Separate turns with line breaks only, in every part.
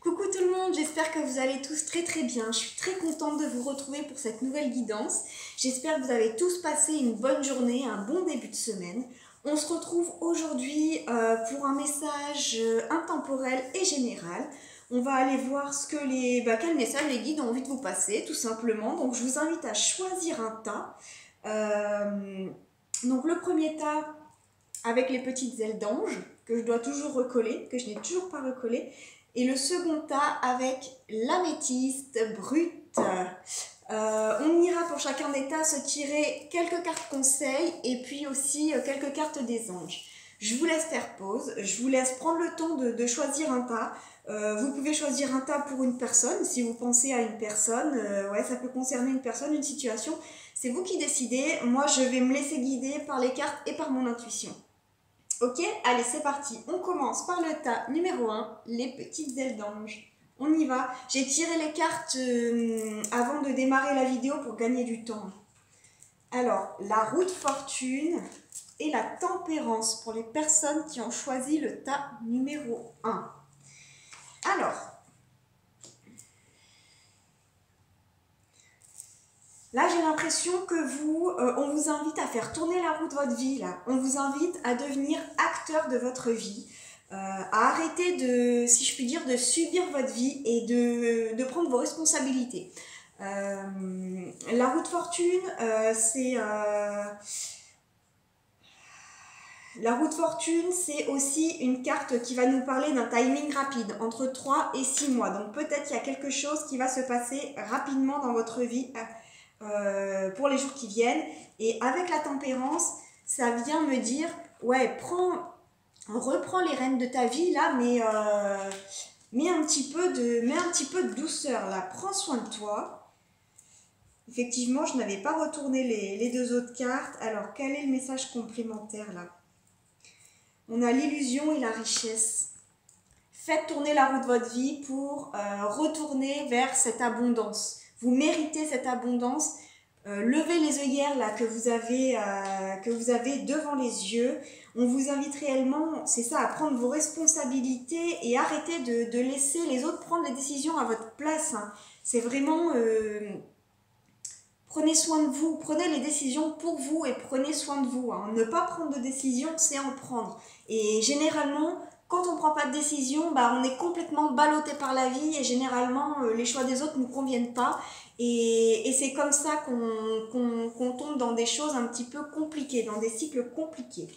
Coucou tout le monde, j'espère que vous allez tous très bien. Je suis très contente de vous retrouver pour cette nouvelle guidance. J'espère que vous avez tous passé une bonne journée, un bon début de semaine. On se retrouve aujourd'hui pour un message intemporel et général. On va aller voir quel message les guides ont envie de vous passer, tout simplement. Donc je vous invite à choisir un tas. Donc le premier tas avec les petites ailes d'ange, que je dois toujours recoller, que je n'ai toujours pas recollé. Et le second tas avec l'améthyste brute. On ira pour chacun des tas se tirer quelques cartes conseils et puis aussi quelques cartes des anges. Je vous laisse faire pause, je vous laisse prendre le temps de choisir un tas. Vous pouvez choisir un tas pour une personne, si vous pensez à une personne, ouais, ça peut concerner une personne, une situation. C'est vous qui décidez, moi je vais me laisser guider par les cartes et par mon intuition. Ok, allez c'est parti, on commence par le tas numéro 1, les petites ailes d'ange. On y va, j'ai tiré les cartes avant de démarrer la vidéo pour gagner du temps. Alors, la roue de fortune et la tempérance pour les personnes qui ont choisi le tas numéro 1. Alors, là, j'ai l'impression que on vous invite à faire tourner la roue de votre vie. Là. On vous invite à devenir acteur de votre vie, à arrêter de, si je puis dire, de subir votre vie et de prendre vos responsabilités. La roue de fortune, la roue de fortune, c'est aussi une carte qui va nous parler d'un timing rapide, entre 3 et 6 mois. Donc peut-être qu'il y a quelque chose qui va se passer rapidement dans votre vie pour les jours qui viennent. Et avec la tempérance, ça vient me dire, ouais, reprends les rênes de ta vie là, mais mets un petit peu de douceur là, prends soin de toi. Effectivement, je n'avais pas retourné les deux autres cartes. Alors, quel est le message complémentaire là? On a l'illusion et la richesse. Faites tourner la roue de votre vie pour retourner vers cette abondance. Vous méritez cette abondance. Levez les œillères là que vous avez devant les yeux. On vous invite réellement, c'est ça, à prendre vos responsabilités et arrêter de laisser les autres prendre les décisions à votre place. Hein. C'est vraiment... prenez soin de vous, prenez les décisions pour vous et prenez soin de vous. Hein. Ne pas prendre de décision, c'est en prendre. Et généralement, quand on ne prend pas de décision, on est complètement ballotté par la vie et généralement, les choix des autres ne nous conviennent pas. Et c'est comme ça qu'on tombe dans des choses un petit peu compliquées, dans des cycles compliqués.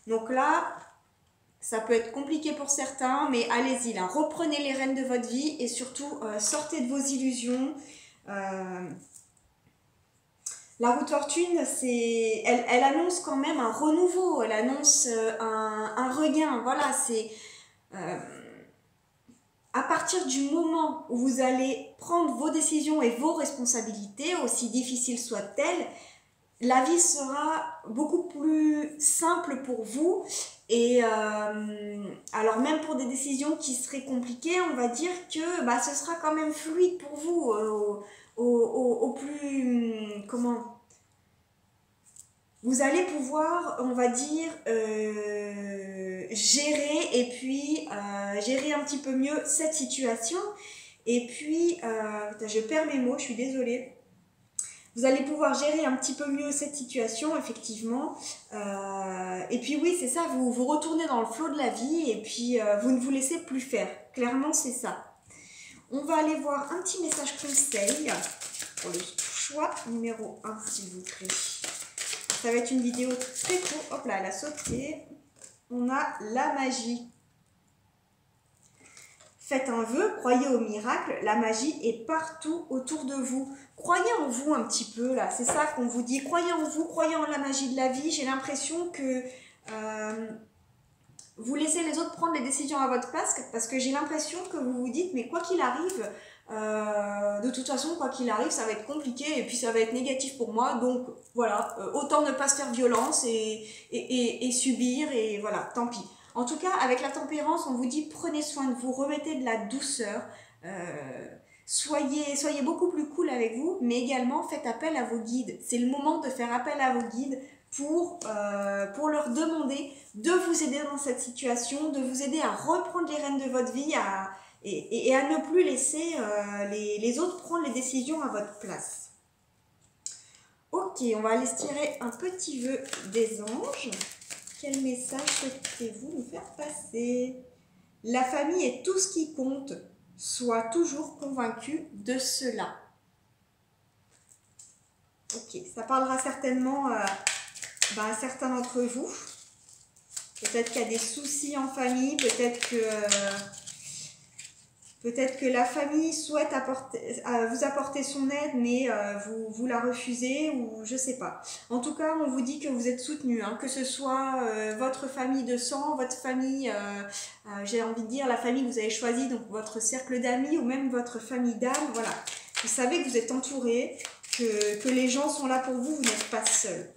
Donc là, ça peut être compliqué pour certains, mais allez-y, là, reprenez les rênes de votre vie et surtout, sortez de vos illusions. La roue de fortune, elle annonce quand même un renouveau, elle annonce un regain. Voilà, c'est à partir du moment où vous allez prendre vos décisions et vos responsabilités, aussi difficiles soient-elles, la vie sera beaucoup plus simple pour vous. Et alors même pour des décisions qui seraient compliquées, on va dire que ce sera quand même fluide pour vous au plus... comment vous allez pouvoir, on va dire, gérer et puis gérer un petit peu mieux cette situation. Et puis, je perds mes mots, je suis désolée. Vous allez pouvoir gérer un petit peu mieux cette situation, effectivement. Et puis oui, c'est ça, vous retournez dans le flot de la vie et puis vous ne vous laissez plus faire. Clairement, c'est ça. On va aller voir un petit message conseil pour le choix numéro 1, s'il vous plaît. Ça va être une vidéo très courte. Hop là, elle a sauté. On a la magie. Faites un vœu, croyez au miracle, la magie est partout autour de vous. Croyez en vous un petit peu là, c'est ça qu'on vous dit. Croyez en vous, croyez en la magie de la vie. J'ai l'impression que vous laissez les autres prendre les décisions à votre place parce que j'ai l'impression que vous vous dites, mais quoi qu'il arrive, de toute façon, quoi qu'il arrive, ça va être compliqué et puis ça va être négatif pour moi. Donc voilà, autant ne pas se faire violence et subir et voilà, tant pis. En tout cas, avec la tempérance, on vous dit prenez soin de vous, remettez de la douceur, soyez beaucoup plus cool avec vous, mais également faites appel à vos guides. C'est le moment de faire appel à vos guides pour leur demander de vous aider dans cette situation, de vous aider à reprendre les rênes de votre vie et à ne plus laisser les autres prendre les décisions à votre place. Ok, on va aller se tirer un petit vœu des anges. Quel message souhaitez-vous nous faire passer? La famille est tout ce qui compte. Sois toujours convaincu de cela. Ok, ça parlera certainement à certains d'entre vous. Peut-être qu'il y a des soucis en famille, peut-être que la famille souhaite vous apporter son aide, mais vous la refusez ou je sais pas. En tout cas, on vous dit que vous êtes soutenu, hein, que ce soit votre famille de sang, votre famille, j'ai envie de dire la famille que vous avez choisie, donc votre cercle d'amis ou même votre famille d'âme, voilà. Vous savez que vous êtes entouré, que les gens sont là pour vous, vous n'êtes pas seul.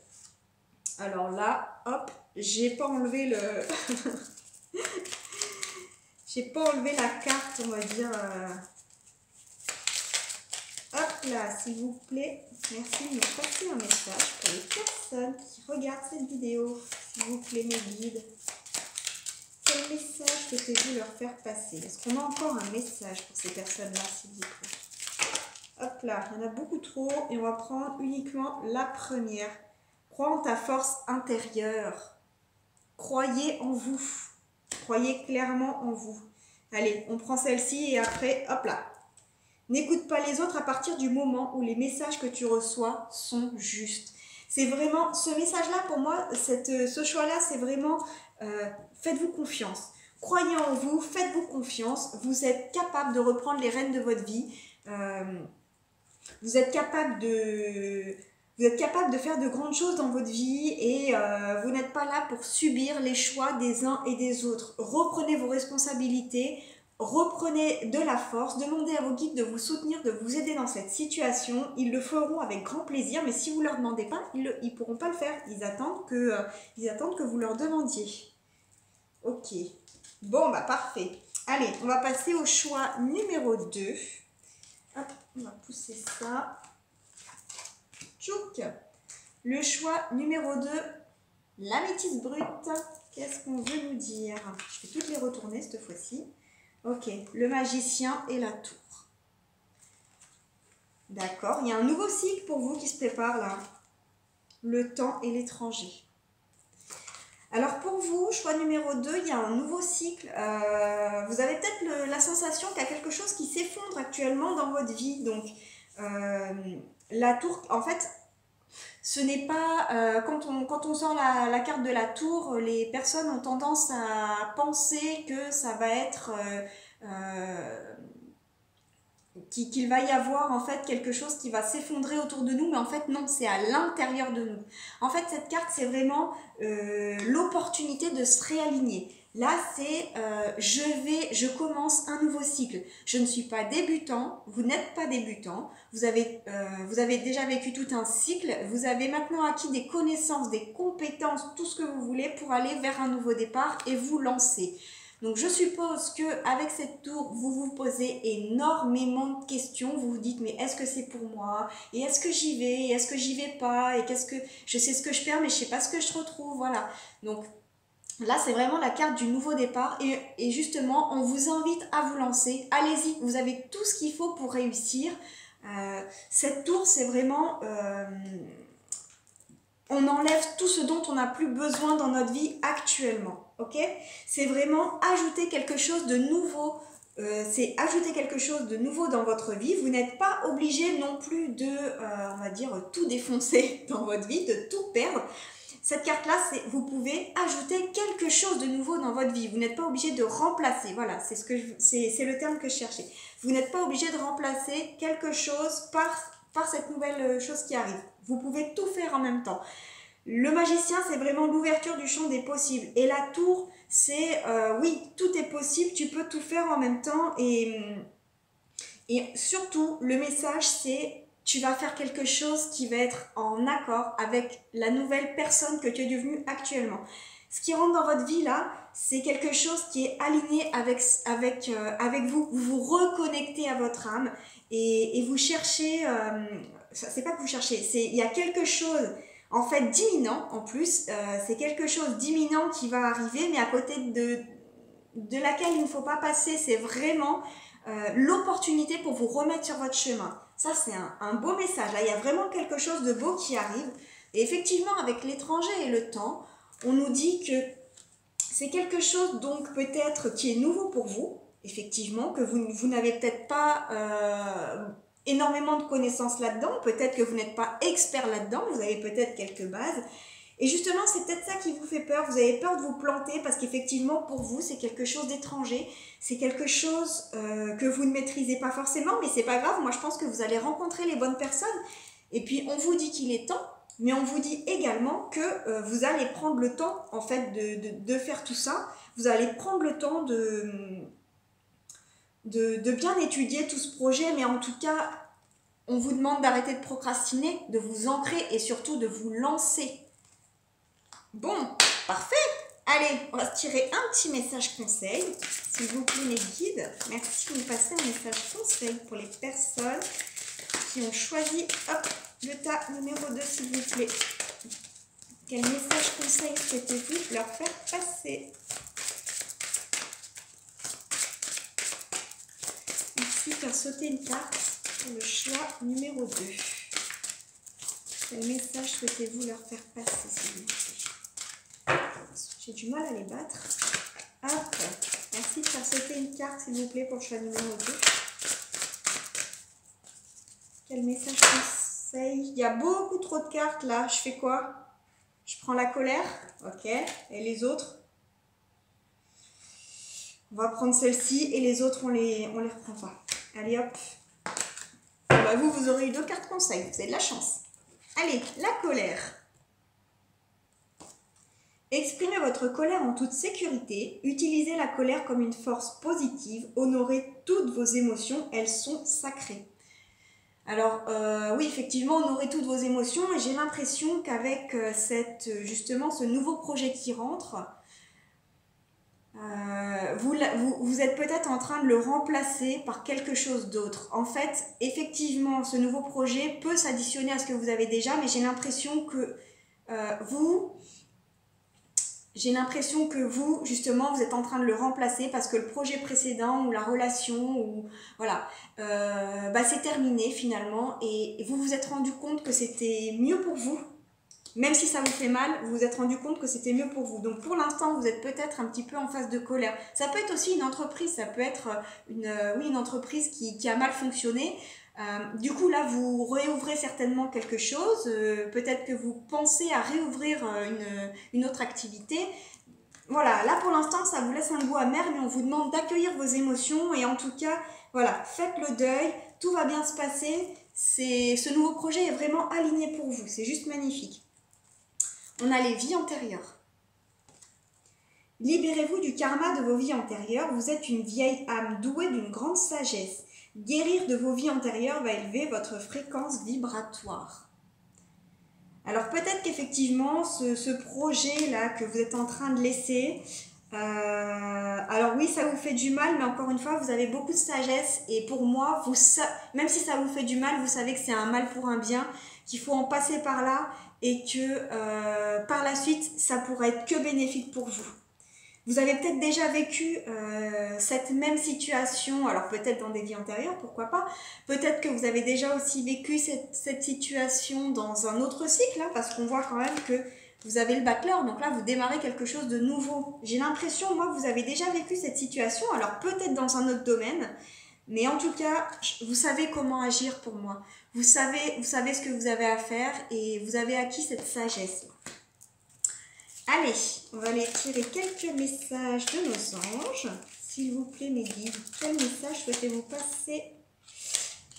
Alors là, hop, j'ai pas enlevé le... J'ai pas enlevé la carte, on va dire. Hop là, s'il vous plaît. Merci de me passer un message pour les personnes qui regardent cette vidéo. S'il vous plaît, mes guides. Quel message souhaitez-vous leur faire passer? Est-ce qu'on a encore un message pour ces personnes-là, s'il vous plaît? Hop là, il y en a beaucoup trop et on va prendre uniquement la première. Crois en ta force intérieure. Croyez en vous. Croyez clairement en vous. Allez, on prend celle-ci et après, hop là. N'écoute pas les autres à partir du moment où les messages que tu reçois sont justes. C'est vraiment, ce message-là, pour moi, ce choix-là, c'est vraiment, faites-vous confiance. Croyez en vous, faites-vous confiance. Vous êtes capable de reprendre les rênes de votre vie. Vous êtes capable de faire de grandes choses dans votre vie et vous n'êtes pas là pour subir les choix des uns et des autres. Reprenez vos responsabilités, reprenez de la force, demandez à vos guides de vous soutenir, de vous aider dans cette situation. Ils le feront avec grand plaisir, mais si vous ne leur demandez pas, ils ne pourront pas le faire. Ils attendent que vous leur demandiez. Ok. Bon, bah parfait. Allez, on va passer au choix numéro 2. Hop, on va pousser ça. Tchouk. Le choix numéro 2, l'améthyste brute. Qu'est-ce qu'on veut nous dire? Je vais toutes les retourner cette fois-ci. Ok, le magicien et la tour. D'accord, il y a un nouveau cycle pour vous qui se prépare là. Le temps et l'étranger. Alors pour vous, choix numéro 2, il y a un nouveau cycle. Vous avez peut-être la sensation qu'il y a quelque chose qui s'effondre actuellement dans votre vie. Donc, la tour, en fait, ce n'est pas... quand on sort la carte de la tour, les personnes ont tendance à penser que ça va être... qu'il va y avoir en fait quelque chose qui va s'effondrer autour de nous, mais en fait non, c'est à l'intérieur de nous. En fait, cette carte, c'est vraiment l'opportunité de se réaligner. Là, c'est je commence un nouveau cycle. Je ne suis pas débutant, vous n'êtes pas débutant, vous avez déjà vécu tout un cycle, vous avez maintenant acquis des connaissances, des compétences, tout ce que vous voulez pour aller vers un nouveau départ et vous lancer. Donc je suppose qu'avec cette tour, vous vous posez énormément de questions, vous vous dites mais est-ce que c'est pour moi? Et est-ce que j'y vais? Et est-ce que j'y vais pas? Et je sais ce que je perds mais je sais pas ce que je retrouve, voilà. Donc là c'est vraiment la carte du nouveau départ et justement on vous invite à vous lancer, allez-y, vous avez tout ce qu'il faut pour réussir. Cette tour c'est vraiment... on enlève tout ce dont on n'a plus besoin dans notre vie actuellement. Ok, c'est vraiment ajouter quelque chose de nouveau. C'est ajouter quelque chose de nouveau dans votre vie. Vous n'êtes pas obligé non plus de, on va dire, tout défoncer dans votre vie, de tout perdre. Cette carte-là, vous pouvez ajouter quelque chose de nouveau dans votre vie. Vous n'êtes pas obligé de remplacer. Voilà, c'est le terme que je cherchais. Vous n'êtes pas obligé de remplacer quelque chose par cette nouvelle chose qui arrive. Vous pouvez tout faire en même temps. Le magicien, c'est vraiment l'ouverture du champ des possibles. Et la tour, c'est, oui, tout est possible, tu peux tout faire en même temps. Et surtout, le message, c'est, tu vas faire quelque chose qui va être en accord avec la nouvelle personne que tu es devenue actuellement. Ce qui rentre dans votre vie, là, c'est quelque chose qui est aligné avec vous. Vous vous reconnectez à votre âme et vous cherchez... c'est pas que vous cherchez, il y a quelque chose... En fait, d'imminent, en plus, c'est quelque chose d'imminent qui va arriver, mais à côté de laquelle il ne faut pas passer, c'est vraiment l'opportunité pour vous remettre sur votre chemin. Ça, c'est un beau message. Là, il y a vraiment quelque chose de beau qui arrive. Et effectivement, avec l'étranger et le temps, on nous dit que c'est quelque chose donc peut-être qui est nouveau pour vous, effectivement, que vous n'avez peut-être pas énormément de connaissances là-dedans, peut-être que vous n'êtes pas expert là-dedans, vous avez peut-être quelques bases. Et justement, c'est peut-être ça qui vous fait peur. Vous avez peur de vous planter parce qu'effectivement, pour vous, c'est quelque chose d'étranger. C'est quelque chose que vous ne maîtrisez pas forcément, mais c'est pas grave. Moi, je pense que vous allez rencontrer les bonnes personnes. Et puis, on vous dit qu'il est temps, mais on vous dit également que vous allez prendre le temps, en fait, de faire tout ça. Vous allez prendre le temps de bien étudier tout ce projet, mais en tout cas, on vous demande d'arrêter de procrastiner, de vous ancrer et surtout de vous lancer. Bon, parfait. Allez, on va se tirer un petit message conseil. S'il vous plaît, mes guides, merci de me passer un message conseil pour les personnes qui ont choisi le tas numéro 2, s'il vous plaît. Quel message conseil souhaitez-vous leur faire passer? Merci de faire sauter une carte pour le choix numéro 2. Quel message souhaitez-vous leur faire passer, s'il vous plaît? J'ai du mal à les battre. Hop. Merci de faire sauter une carte, s'il vous plaît, pour le choix numéro 2. Quel message conseil? Il y a beaucoup trop de cartes là. Je fais quoi? Je prends la colère. Ok. Et les autres? On va prendre celle-ci et les autres, on les reprend pas. Allez hop. Bah, vous aurez eu 2 cartes conseils. Vous avez de la chance. Allez, la colère. Exprimez votre colère en toute sécurité, utilisez la colère comme une force positive, honorez toutes vos émotions, elles sont sacrées. Alors oui, effectivement, honorez toutes vos émotions et j'ai l'impression qu'avec justement ce nouveau projet qui rentre, vous êtes peut-être en train de le remplacer par quelque chose d'autre. En fait, effectivement, ce nouveau projet peut s'additionner à ce que vous avez déjà, mais j'ai l'impression que justement, vous êtes en train de le remplacer parce que le projet précédent ou la relation, ou voilà, c'est terminé finalement et vous vous êtes rendu compte que c'était mieux pour vous. Même si ça vous fait mal, vous vous êtes rendu compte que c'était mieux pour vous. Donc pour l'instant, vous êtes peut-être un petit peu en phase de colère. Ça peut être aussi une entreprise, ça peut être une entreprise qui a mal fonctionné. Du coup, là, vous réouvrez certainement quelque chose. Peut-être que vous pensez à réouvrir une autre activité. Voilà, là pour l'instant, ça vous laisse un goût amer, mais on vous demande d'accueillir vos émotions. Et en tout cas, voilà, faites le deuil, tout va bien se passer. Ce nouveau projet est vraiment aligné pour vous, c'est juste magnifique. On a les vies antérieures. Libérez-vous du karma de vos vies antérieures. Vous êtes une vieille âme douée d'une grande sagesse. Guérir de vos vies antérieures va élever votre fréquence vibratoire. Alors peut-être qu'effectivement, ce projet-là que vous êtes en train de laisser, alors oui, ça vous fait du mal, mais encore une fois, vous avez beaucoup de sagesse. Et pour moi, même si ça vous fait du mal, vous savez que c'est un mal pour un bien, qu'il faut en passer par là et que par la suite, ça pourrait être que bénéfique pour vous. Vous avez peut-être déjà vécu cette même situation, alors peut-être dans des vies antérieures, pourquoi pas. Peut-être que vous avez déjà aussi vécu cette situation dans un autre cycle, hein, parce qu'on voit quand même que vous avez le backlog, donc là vous démarrez quelque chose de nouveau. J'ai l'impression, moi, que vous avez déjà vécu cette situation, alors peut-être dans un autre domaine, mais en tout cas, vous savez comment agir pour moi. Vous savez ce que vous avez à faire et vous avez acquis cette sagesse. Allez, on va aller tirer quelques messages de nos anges. S'il vous plaît, mes guides, quel message souhaitez-vous passer?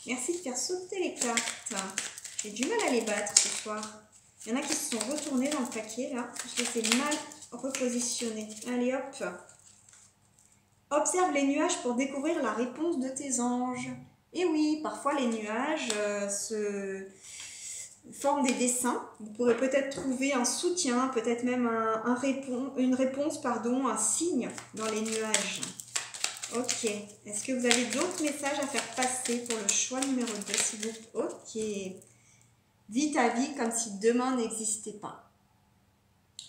Merci de faire sauter les cartes. J'ai du mal à les battre ce soir. Il y en a qui se sont retournés dans le paquet, là. Je les ai mal repositionnés. Allez, hop. Observe les nuages pour découvrir la réponse de tes anges. Et oui, parfois les nuages forment des dessins. Vous pourrez peut-être trouver un soutien, peut-être même une réponse, un signe dans les nuages. Ok. Est-ce que vous avez d'autres messages à faire passer pour le choix numéro 2, s'il vous plaît? Ok. Vis ta vie comme si demain n'existait pas.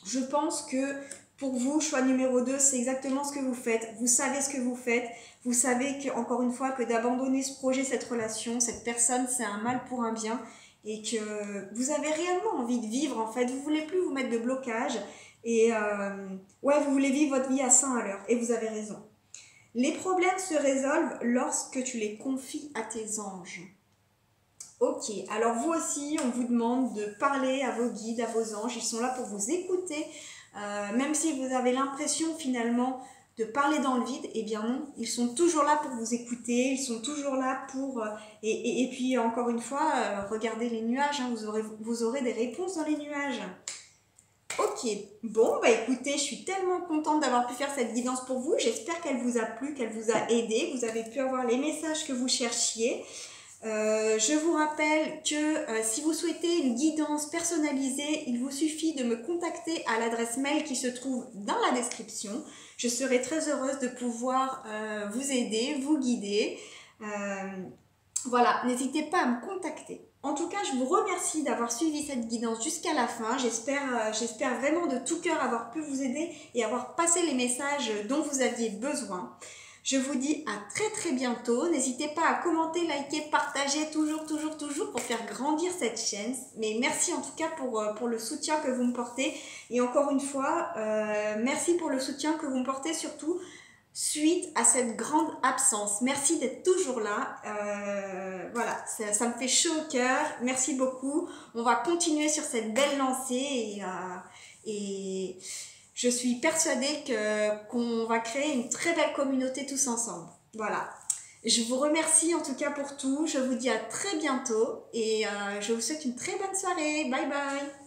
Je pense que Pour vous, choix numéro 2, c'est exactement ce que vous faites. Vous savez ce que vous faites. Vous savez que, encore une fois, que d'abandonner ce projet, cette relation, cette personne, c'est un mal pour un bien. Et que vous avez réellement envie de vivre, en fait. Vous voulez plus vous mettre de blocage. Et ouais, vous voulez vivre votre vie à 100 à l'heure. Et vous avez raison. Les problèmes se résolvent lorsque tu les confies à tes anges. Ok, alors vous aussi, on vous demande de parler à vos guides, à vos anges. Ils sont là pour vous écouter. Même si vous avez l'impression finalement de parler dans le vide, eh bien non, ils sont toujours là pour vous écouter, ils sont toujours là pour... et puis encore une fois, regardez les nuages, hein, vous aurez des réponses dans les nuages. Ok, bon, bah écoutez, je suis tellement contente d'avoir pu faire cette guidance pour vous. J'espère qu'elle vous a plu, qu'elle vous a aidé, vous avez pu avoir les messages que vous cherchiez. Je vous rappelle que si vous souhaitez une guidance personnalisée, il vous suffit de me contacter à l'adresse mail qui se trouve dans la description. Je serai très heureuse de pouvoir vous aider, vous guider. Voilà, n'hésitez pas à me contacter. En tout cas, je vous remercie d'avoir suivi cette guidance jusqu'à la fin. J'espère vraiment de tout cœur avoir pu vous aider et avoir passé les messages dont vous aviez besoin. Je vous dis à très bientôt. N'hésitez pas à commenter, liker, partager toujours pour faire grandir cette chaîne. Mais merci en tout cas pour le soutien que vous me portez. Et encore une fois, merci pour le soutien que vous me portez surtout suite à cette grande absence. Merci d'être toujours là. Voilà, ça me fait chaud au cœur. Merci beaucoup. On va continuer sur cette belle lancée et je suis persuadée qu'on va créer une très belle communauté tous ensemble. Voilà. Je vous remercie en tout cas pour tout. Je vous dis à très bientôt et je vous souhaite une très bonne soirée. Bye bye.